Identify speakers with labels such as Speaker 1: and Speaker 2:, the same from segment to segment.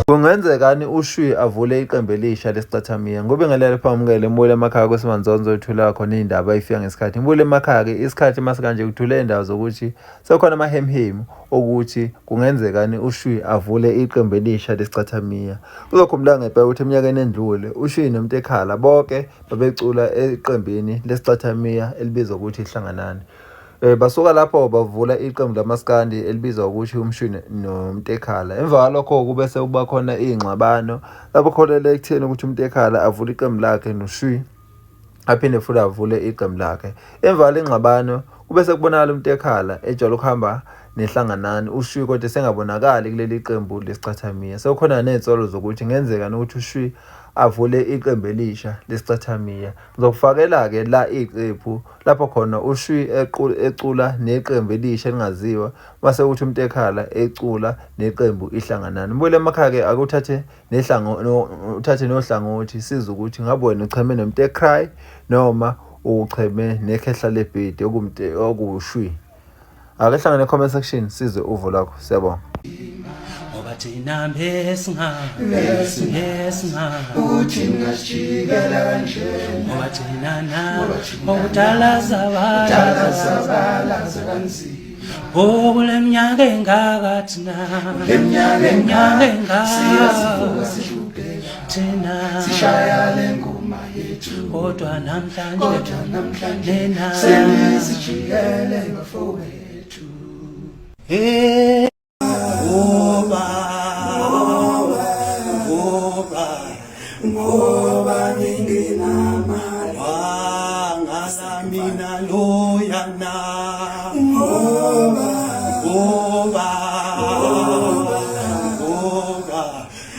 Speaker 1: Kungenzekani uShwi avule iqembu elisha lesiqathamiya? Ngoba ngelele phamukele Mbule emakhaya kwesimanzonzo ethula khona indaba ayifika ngesikhathi. Mbule emakhaya-ke isikhathi masikanje kuthule iy'ndaba zokuthi sekhona amahemhemu okuthi kungenzekani uShwi avule iqembu elisha lesiqathamiya. Uzokhumbula ngempela ukuthi eminyakeni endlule uShwi noMtekhala bonke babecula eqembini lesiqathamiya elibizwa ukuthi Ihlanganani. Basuka lapho bavula iqembu lamaskandi elibizwa ukuthi uMshwi noMtekhala. Emva kwalokho kube sekuba khona iy'ngxabano lapho kholele ekutheni ukuthi uMtekhala avule iqembu lakhe noShwi aphinde futhi avule iqembu lakhe. Emva kwale ngxabano kube sekubonakala uMtekhala ejwayele ukuhamba neHlanganani, uShwi kodwa sengabonakali kuleli qembu lesiqathamiya. Sekukhona ney'nsolo zokuthi kungenzeka nokuthi uShwi avule iqembu elisha lesiqathamiya. Ngizokufakela-ke la iqephu lapho khona uShwi ecula neqembu elisha elingaziwa, mase ukuthi uMtekhala ecula neqembu Ihlanganani. Mbule emakhaya-ke akuthathe uthathe nohlangothi siza ukuthi ngabe wena ucheme noMtekcry noma ucheme nekhehla lebhidi okuwuShwi. Ake hlangane comment section size uvo lakho. Siyabonga.
Speaker 2: Ngoba thina besinga uthi ngasijikela kanje, ngoba thina na okudala zabala kanzima. Kule minyaka engaka thina, siyazivuka sihluke thina, sishaya le ngoma yethu, kodwa namhlanje lena sesijikele bafowethu. Ngoba ngingenamali wangala mina loyana,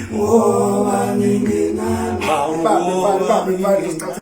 Speaker 2: ngoba ngingenamali.